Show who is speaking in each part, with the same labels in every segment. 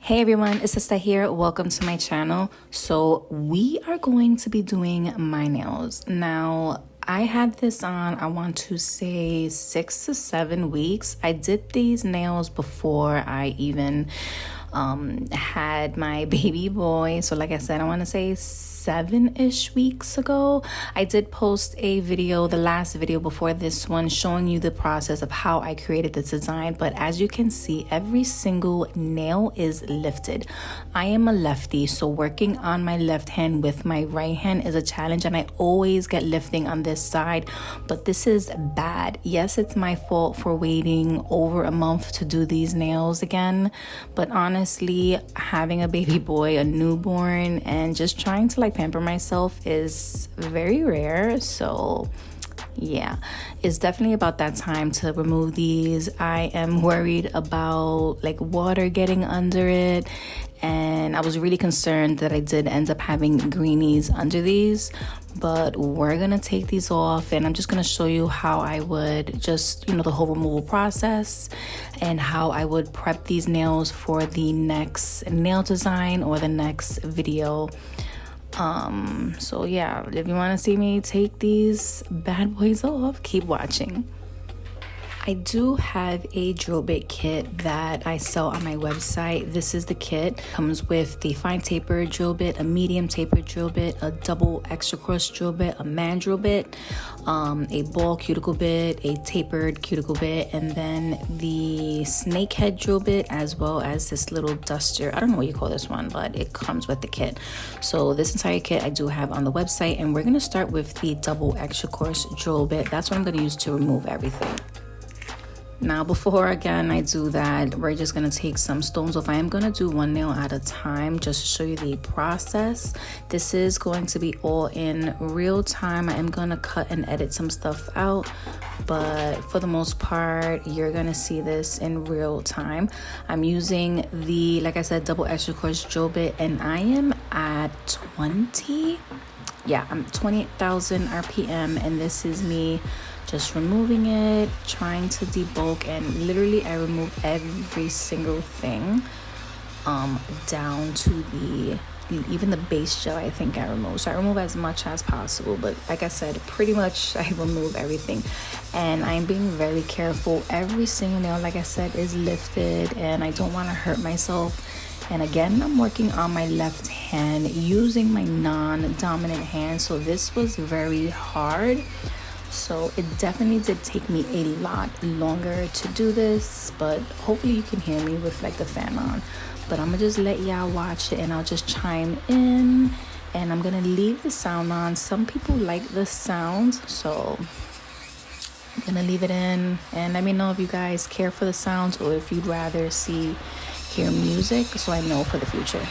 Speaker 1: Hey everyone, it's Lissette here. Welcome to my channel. So we are going to be doing my nails. Now, I had this on, I want to say 6 to 7 weeks. I did these nails before I even had my baby boy. So like I said, I want to say 7-ish weeks ago. I did post a video, the last video before this one, showing you the process of how I created this design. But as you can see, every single nail is lifted. I am a lefty, so working on my left hand with my right hand is a challenge, and I always get lifting on this side, but this is bad. Yes, it's my fault for waiting over a month to do these nails again, but honestly, having a baby boy, a newborn, and just trying to pamper myself is very rare. So yeah, it's definitely about that time to remove these. I am worried about water getting under it, and I was really concerned that I did end up having greenies under these, but we're gonna take these off, and I'm just gonna show you how I would just, the whole removal process and how I would prep these nails for the next nail design or the next video. So yeah, if you want to see me take these bad boys off, keep watching. I do have a drill bit kit that I sell on my website. This is the kit. Comes with the fine taper drill bit, a medium taper drill bit, a double extra coarse drill bit, a man drill bit, a ball cuticle bit, a tapered cuticle bit, and then the snake head drill bit, as well as this little duster. I don't know what you call this one, but it comes with the kit. So this entire kit I do have on the website, and we're gonna start with the double extra coarse drill bit. That's what I'm gonna use to remove everything. Now, before again I do that, we're just gonna take some stones off. I am gonna do one nail at a time just to show you the process. This is going to be all in real time. I am gonna cut and edit some stuff out, but for the most part, you're gonna see this in real time. I'm using the, like I said, double extra coarse drill bit, and I am at 20,000 RPM, and this is me just removing it, trying to debulk, and literally I remove every single thing down to even the base gel. I think I remove, so I remove as much as possible, but like I said, pretty much I remove everything, and I'm being very careful. Every single nail, like I said, is lifted, and I don't want to hurt myself. And again, I'm working on my left hand using my non-dominant hand, so this was very hard. So it definitely did take me a lot longer to do this, but hopefully you can hear me with the fan on. But I'm gonna just let y'all watch it, and I'll just chime in, and I'm gonna leave the sound on. Some people like the sound, so I'm gonna leave it in, and let me know if you guys care for the sounds or if you'd rather hear music, so I know for the future.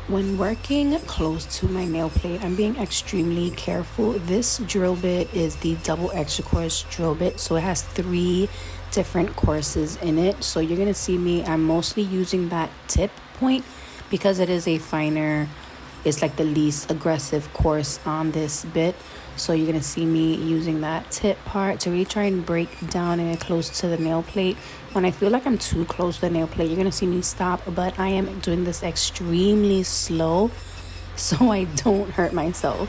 Speaker 1: When working close to my nail plate, I'm being extremely careful. This drill bit is the double extra coarse drill bit, so it has 3 different courses in it. So you're gonna see me, I'm mostly using that tip point because it is a finer, it's like the least aggressive course on this bit. So you're gonna see me using that tip part to really try and break down and get close to the nail plate. When I feel like I'm too close to the nail plate, you're gonna see me stop, but I am doing this extremely slow so I don't hurt myself.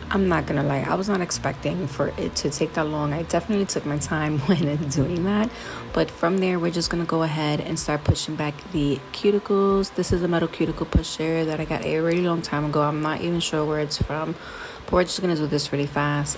Speaker 1: I'm not gonna lie, I was not expecting for it to take that long. I definitely took my time when doing that. But from there, we're just gonna go ahead and start pushing back the cuticles. This is a metal cuticle pusher that I got a really long time ago. I'm not even sure where it's from, but we're just gonna do this really fast.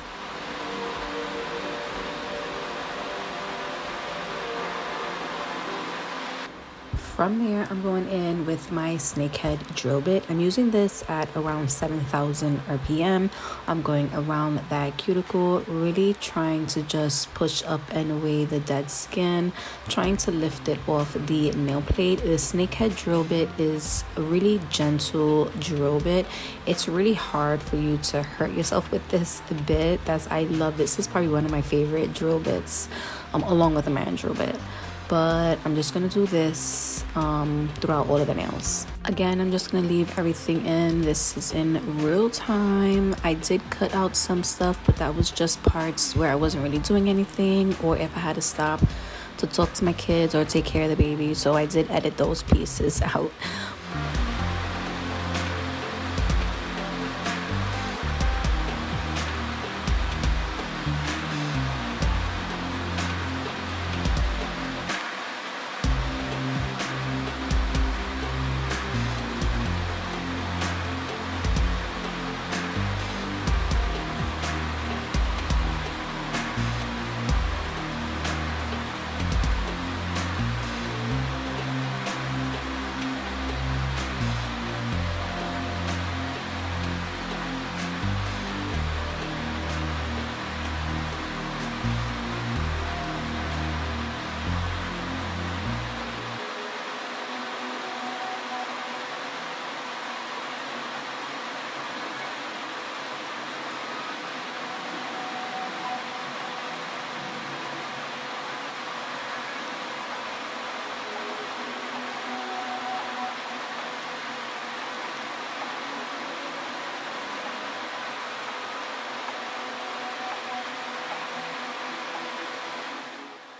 Speaker 1: From there, I'm going in with my snakehead drill bit. I'm using this at around 7,000 RPM. I'm going around that cuticle, really trying to just push up and away the dead skin, trying to lift it off the nail plate. The snakehead drill bit is a really gentle drill bit. It's really hard for you to hurt yourself with this bit. I love this. This is probably one of my favorite drill bits, along with the man drill bit. But I'm just gonna do this throughout all of the nails. Again, I'm just gonna leave everything in. This is in real time. I did cut out some stuff, but that was just parts where I wasn't really doing anything, or if I had to stop to talk to my kids or take care of the baby. So I did edit those pieces out.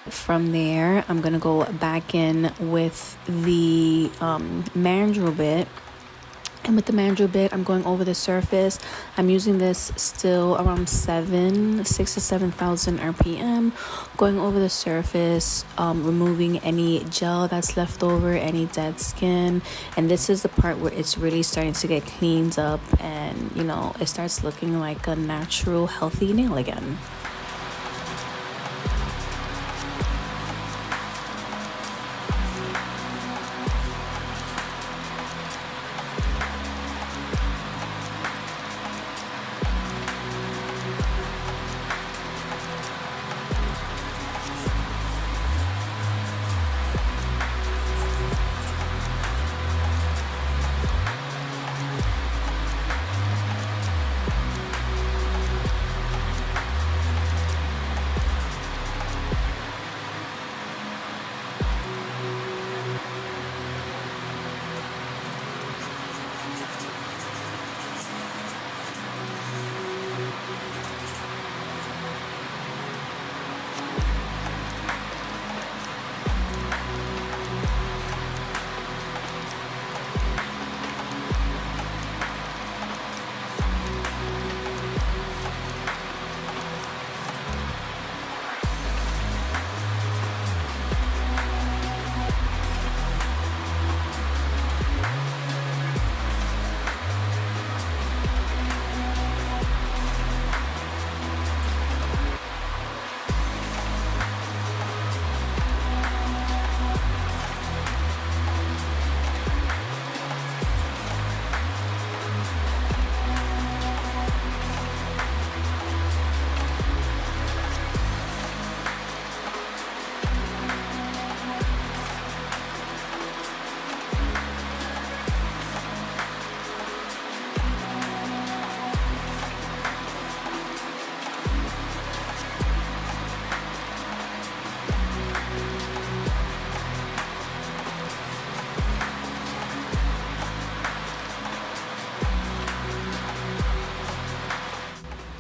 Speaker 1: From there, I'm gonna go back in with the mandrel bit. And with the mandrel bit, I'm going over the surface. I'm using this still around 6 to 7,000 RPM, going over the surface, removing any gel that's left over, any dead skin. And this is the part where it's really starting to get cleaned up, and you know, it starts looking like a natural, healthy nail again.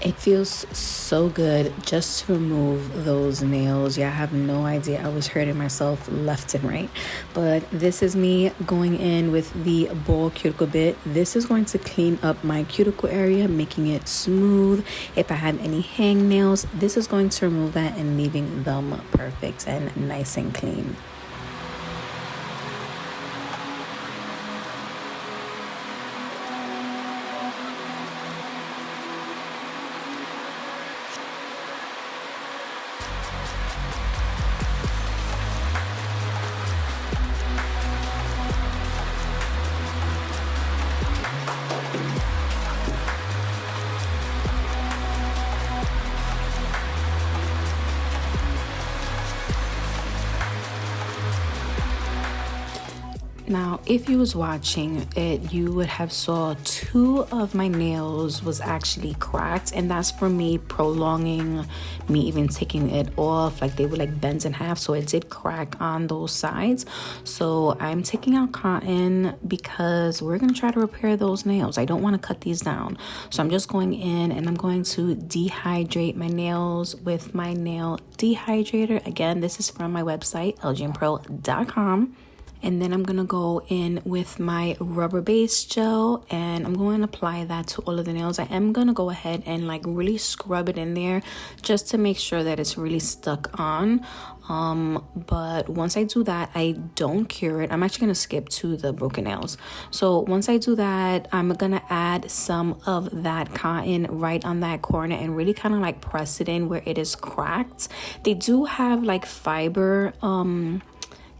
Speaker 1: It feels so good just to remove those nails. Yeah, I have no idea. I was hurting myself left and right. But this is me going in with the ball cuticle bit. This is going to clean up my cuticle area, making it smooth. If I had any hangnails, this is going to remove that and leaving them perfect and nice and clean. Now, if you was watching it, you would have saw 2 of my nails was actually cracked, and that's for me prolonging me even taking it off. Like they were like bent in half, so it did crack on those sides. So I'm taking out cotton because we're gonna try to repair those nails. I don't want to cut these down, so I'm just going in and I'm going to dehydrate my nails with my nail dehydrator. Again, this is from my website, LGNPro.com. And then I'm gonna go in with my rubber base gel and I'm going to apply that to all of the nails. I am gonna go ahead and like really scrub it in there just to make sure that it's really stuck on. But once I do that, I don't cure it. I'm actually gonna skip to the broken nails. So once I do that, I'm gonna add some of that cotton right on that corner and really kind of like press it in where it is cracked. They do have like fiber,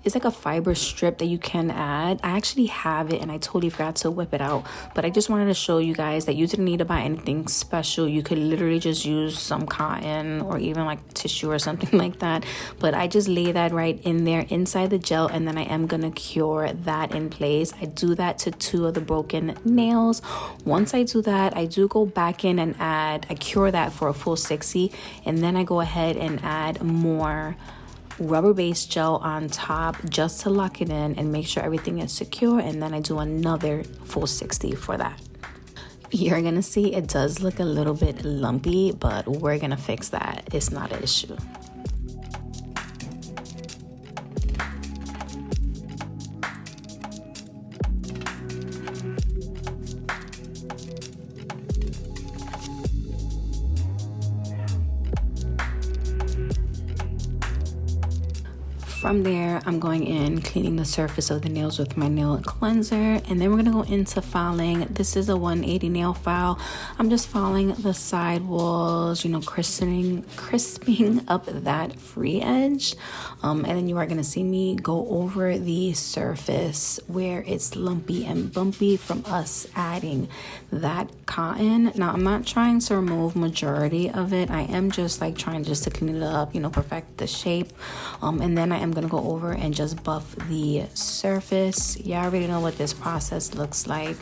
Speaker 1: it's like a fiber strip that you can add. I actually have it and I totally forgot to whip it out, but I just wanted to show you guys that you didn't need to buy anything special. You could literally just use some cotton or even like tissue or something like that. But I just lay that right in there inside the gel, and then I am gonna cure that in place. I do that to 2 of the broken nails. Once I do that, I do go back in and I cure that for a full 60, and then I go ahead and add more rubber base gel on top just to lock it in and make sure everything is secure, and then I do another full 60 for that. You're gonna see it does look a little bit lumpy, but we're gonna fix that. It's not an issue. From there, I'm going in, cleaning the surface of the nails with my nail cleanser, and then we're gonna go into filing. This is a 180 nail file. I'm just filing the side walls, you know, crisping up that free edge. And then you are gonna see me go over the surface where it's lumpy and bumpy from us adding that cotton. Now, I'm not trying to remove majority of it. I am just like trying just to clean it up, you know, perfect the shape. And then I am gonna go over and just buff the surface. Yeah, I already know what this process looks like.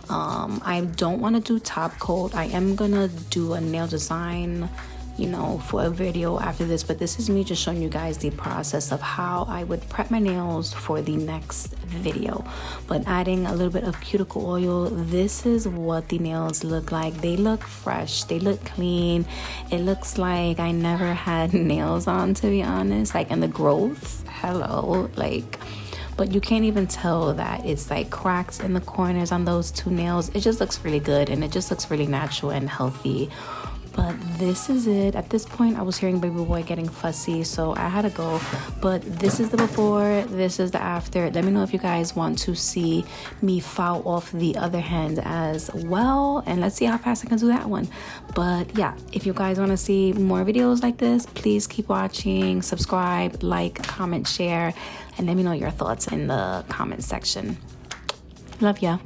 Speaker 1: I don't want to do top coat. I am gonna do a nail design, you know, for a video after this, but this is me just showing you guys the process of how I would prep my nails for the next video. But adding a little bit of cuticle oil, this is what the nails look like. They look fresh, they look clean. It looks like I never had nails on, to be honest. Like, and the growth, hello, like, but you can't even tell that it's like cracks in the corners on those 2 nails. It just looks really good and it just looks really natural and healthy. But this is it. At this point, I was hearing baby boy getting fussy, so I had to go. But this is the before, this is the after. Let me know if you guys want to see me file off the other hand as well, and let's see how fast I can do that one. But yeah, if you guys want to see more videos like this, please keep watching, subscribe, like, comment, share, and let me know your thoughts in the comment section. Love ya.